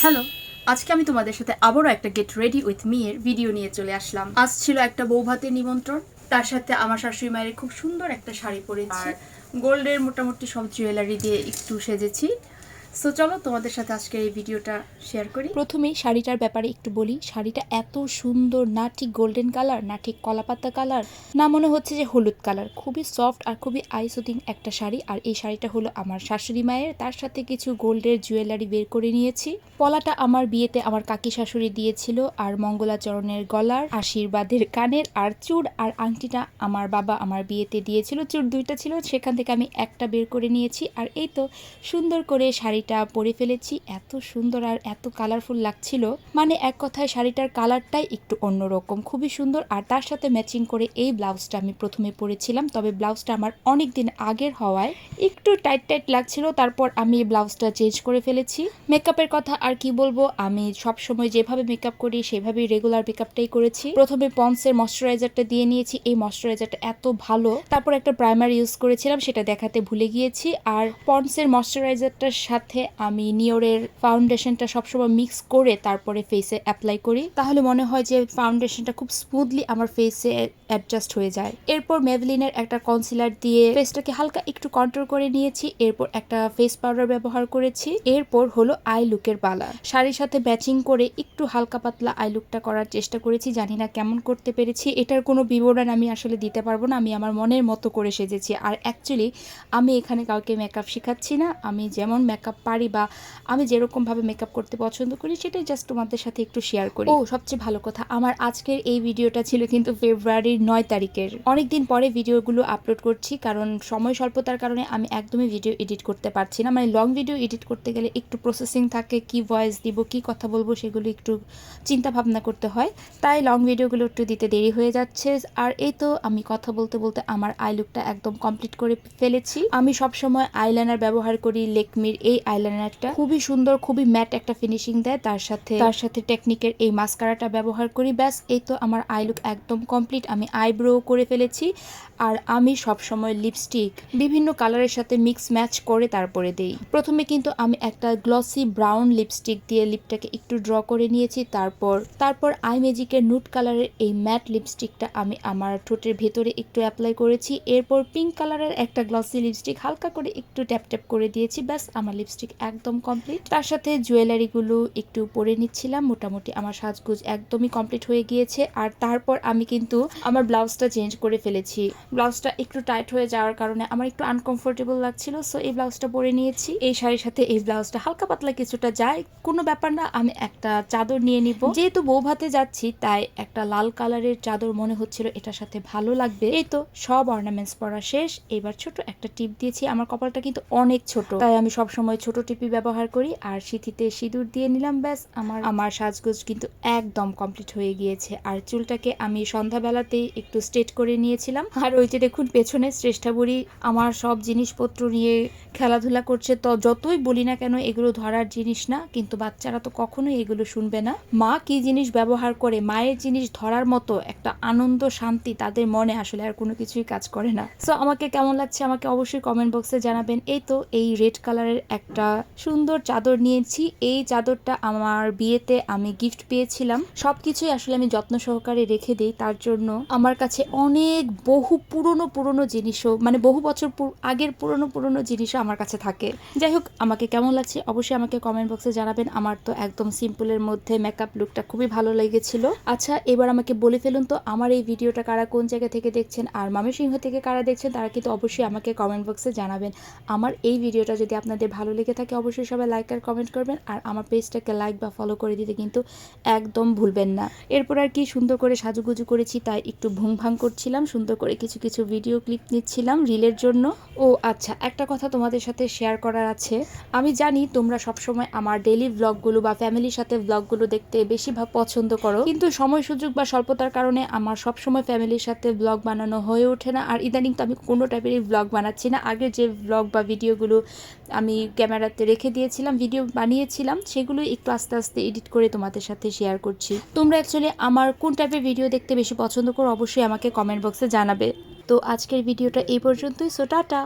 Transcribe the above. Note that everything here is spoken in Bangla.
হ্যালো, আজকে আমি তোমাদের সাথে আবারও একটা গেট রেডি উইথ মি এর ভিডিও নিয়ে চলে আসলাম। আজ ছিল একটা বৌভাতের নিমন্ত্রণ, তার সাথে আমার শাশুড়ি মায়ের খুব সুন্দর একটা শাড়ি পরেছি আর গোল্ডের মোটামুটি সব জুয়েলারি দিয়ে একটু সেজেছি। সো চলো তোমাদের সাথে আজকে এই ভিডিওটা শেয়ার করি। প্রথমেই শাড়িটার ব্যাপারে একটু বলি। শাড়িটা এত সুন্দর, না ঠিক গোল্ডেন কালার, না ঠিক কলাপাতা কালার, না মনে হচ্ছে যে হলুদ কালার। খুবই সফট আর খুবই আই সুদিং একটা শাড়ি। আর এই শাড়িটা হলো আমার শাশুড়ি মায়ের, তার সাথে কিছু গোল্ডের জুয়েলারি বের করে নিয়েছি। পলাটা আমার বিয়েতে আমার কাকি শাশুড়ি দিয়েছিল, আর মঙ্গলাচরণের গলার, আশীর্বাদের কানের, আর চূড় আর আংটিটা আমার বাবা আমার বিয়েতে দিয়েছিল। চূড় দুইটা ছিল, সেখান থেকে আমি একটা বের করে নিয়েছি। আর এই তো সুন্দর করে শাড়িটা পরে ফেলেছি। এত সুন্দর আর এত কালারফুল লাগছিল, মানে এক কথায় শাড়িটার কালারটাই একটু অন্যরকম, খুবই সুন্দর। আর তার সাথে ম্যাচিং করে এই ব্লাউজটা আমি প্রথমে পরেছিলাম, তবে ব্লাউজটা আমার অনেক দিন আগের হওয়ায় একটু টাইট টাইট লাগছিল। তারপর আমি এই ব্লাউজটা চেঞ্জ করে ফেলেছি। মেকআপের কথা আর কি বলবো, আমি সবসময় যেভাবে মেকআপ করি সেভাবেই রেগুলার মেকআপটাই করেছি। প্রথমে পন্ডসের ময়শ্চারাইজারটা দিয়ে নিয়েছি। এই ময়শ্চারাইজারটা এত ভালো। তারপর একটা প্রাইমার ইউজ করেছিলাম, সেটা দেখাতে ভুলে গিয়েছি। আর পন্ডসের ময়শ্চারাইজারটার সাথে আমি নিওরের ফাউন্ডেশনটা সবসময় মিক্স করে তারপরে ফেসে অ্যাপ্লাই করি, তাহলে মনে হয় যে ফাউন্ডেশনটা খুব স্মুথলি আমার ফেসে অ্যাডজাস্ট হয়ে যায়। এরপর মেভলিনের একটা কনসিলার দিয়ে ফেসটাকে হালকা একটু কন্ট্রোল করে নিয়েছি। এরপর একটা ফেস পাউডার ব্যবহার করেছি। এরপর হলো আই লুকের পালা। শাড়ির সাথে ম্যাচিং করে একটু হালকা পাতলা আই লুকটা করার চেষ্টা করেছি। জানি না কেমন করতে পেরেছি, এটার কোনো বিবরণ আমি আসলে দিতে পারবো না। আমি আমার মনের মতো করে সেজেছি। আর অ্যাকচুয়ালি আমি এখানে কাউকে মেকআপ শেখাচ্ছি না। আমি যেমন মেকআপ পারি বা আমি যেরকমভাবে মেকআপ করতে পছন্দ করি সেটাই জাস্ট তোমাদের সাথে একটু শেয়ার করি। ও সবচেয়ে ভালো কথা, আমার আজকের এই ভিডিওটা ছিল কিন্তু ফেব্রুয়ারির 9 তারিখের। অনেকদিন পরে ভিডিওগুলো আপলোড করছি, কারণ সময় স্বল্পতার কারণে আমি একদমই ভিডিও এডিট করতে পারছি না। মানে লং ভিডিও এডিট করতে গেলে একটু প্রসেসিং থাকে, কি ভয়েস দিব, কি কথা বলবো, সেগুলো একটু চিন্তা ভাবনা করতে হয়। তাই লং ভিডিওগুলো একটু দিতে দেরি হয়ে যাচ্ছে। আর এই তো আমি কথা বলতে বলতে আমার আই লুকটা একদম কমপ্লিট করে ফেলেছি। আমি সবসময় আইলাইনার ব্যবহার করি, লেকমির এই আইলাইনারটা খুবই সুন্দর, খুবই ম্যাট একটা ফিনিশিং দেয়। তার সাথে টেকনিকের এই মাস্কারাটা ব্যবহার করি। ব্যাস, এই তো আমার আই লুক একদম কমপ্লিট। আমি আইব্রো করে ফেলেছি। আর আমি সবসময় লিপস্টিক বিভিন্ন কালারের সাথে মিক্স ম্যাচ করে তারপরে দেই। প্রথমে কিন্তু আমি একটা গ্লসি ব্রাউন লিপস্টিক দিয়ে লিপটাকে একটু ড্র করে নিয়েছি। তারপর আই ম্যাজিকের নুট কালারের এই ম্যাট লিপস্টিকটা আমি আমার ঠোঁটের ভেতরে একটু অ্যাপ্লাই করেছি। এরপর পিঙ্ক কালারের একটা গ্লসি লিপস্টিক হালকা করে একটু ট্যাপ ট্যাপ করে দিয়েছি। ব্যাস, আমার লিপস্টিক একদম কমপ্লিট। তার সাথে জুয়েলারিগুলো একটু পরে নিচ্ছিলাম। মোটামুটি আমার সাজগুজ একদমই কমপ্লিট হয়ে গিয়েছে। আর তারপর আমি কিন্তু আমার ব্লাউজটা চেঞ্জ করে ফেলেছি। ব্লাউজটা একটু টাইট হয়ে যাওয়ার কারণে আমার একটু আনকমফোর্টেবল লাগছিল, সো এই ব্লাউজটা পরে নিয়েছি। এই শাড়ির সাথে এই ব্লাউজটা হালকা পাতলা কিছুটা যায়, কোনো ব্যাপার না। আমি একটা চাদর নিয়ে নিব, যেহেতু বৌভাতে যাচ্ছি তাই একটা লাল কালারের চাদর মনে হচ্ছিল এটার সাথে ভালো লাগবে। এই তো সব অর্নামেন্টস পরা শেষ। এবার ছোট একটা টিপ দিয়েছি। আমার কপালটা কিন্তু অনেক ছোট, তাই আমি সবসময় ছোট টিপই ব্যবহার করি। আর সিঁথিতে সিঁদুর দিয়ে নিলাম। ব্যাস, আমার সাজগোজ কিন্তু একদম কমপ্লিট হয়ে গিয়েছে। আর চুলটাকে আমি সন্ধ্যাবেলাতেই একটু স্ট্রেট করে নিয়েছিলাম। আর ওই যে দেখুন পেছনে শ্রেষ্ঠা বুড়ি আমার সব জিনিসপত্র নিয়ে খেলাধুলা করছে। তো যতই বলি না কেন এগুলো ধরার জিনিস না, কিন্তু বাচ্চারা তো কখনোই এগুলো শুনবে না। মা কি জিনিস ব্যবহার করে, মায়ের জিনিস ধরার মতো একটা আনন্দ শান্তি তাদের মনে আসলে আর কোনো কিছুই কাজ করে না। সো আমাকে কেমন লাগছে আমাকে অবশ্যই কমেন্ট বক্সে জানাবেন। এই তো এই রেড কালারের একটা সুন্দর চাদর নিয়েছি। এই চাদরটা আমার বিয়েতে আমি গিফট পেয়েছিলাম। সবকিছুই আসলে আমি যত্ন সহকারে রেখে দিই, তার জন্য আমার কাছে অনেক বহু পুরনো জিনিসও, মানে বহু বছর আগের পুরনো জিনিসও আমার কাছে থাকে। যাই হোক, আমাকে কেমন লাগছে অবশ্যই আমাকে কমেন্ট বক্সে জানাবেন। আমার তো একদম সিম্পলের মধ্যে মেকআপ লুকটা খুবই ভালো লেগেছিল। আচ্ছা, এবার আমাকে বলে ফেলুন তো আমার এই ভিডিওটা কারা কোন জায়গা থেকে দেখছেন, আর ময়মনসিংহ থেকে কারা দেখছেন তারা কিন্তু অবশ্যই আমাকে কমেন্ট বক্সে জানাবেন। আমার এই ভিডিওটা যদি আপনাদের ভালো লেগে থাকে অবশ্যই সবাই লাইক আর কমেন্ট করবেন। আর আমার পেজটাকে লাইক বা ফলো করে দিতে কিন্তু একদম ভুলবেন না। এরপর আর কি সুন্দর করে সাজুগুজু করেছি, তাই একটু ভুং করছিলাম, সুন্দর করে কিছু ভিডিও ক্লিপ নিচ্ছিলাম রিলের জন্য। ও আচ্ছা, একটা কথা তোমাদের সাথে শেয়ার করার আছে। আমি জানি তোমরা সবসময় আমার ডেইলি ব্লগগুলো বা ফ্যামিলির সাথে ব্লগগুলো দেখতে বেশি পছন্দ করো, কিন্তু সময় সুযোগ বা স্বল্পতার কারণে আমার সবসময় ফ্যামিলির সাথে ব্লগ বানানো হয়ে ওঠে না। আর ইদানিং তো আমি কোনো টাইপেরই ব্লগ বানাচ্ছি না। আগে যে ব্লগ বা ভিডিওগুলো আমি ক্যামেরাতে রেখে দিয়েছিলাম, ভিডিও বানিয়েছিলাম, সেগুলো একটু আস্তে আস্তে এডিট করে তোমাদের সাথে শেয়ার করছি। তোমরা অ্যাকচুয়ালি আমার কোন টাইপের ভিডিও দেখতে বেশি পছন্দ করো অবশ্যই আমাকে কমেন্ট বক্সে জানাবে। তো আজকের ভিডিওটা এই পর্যন্তই। So tata.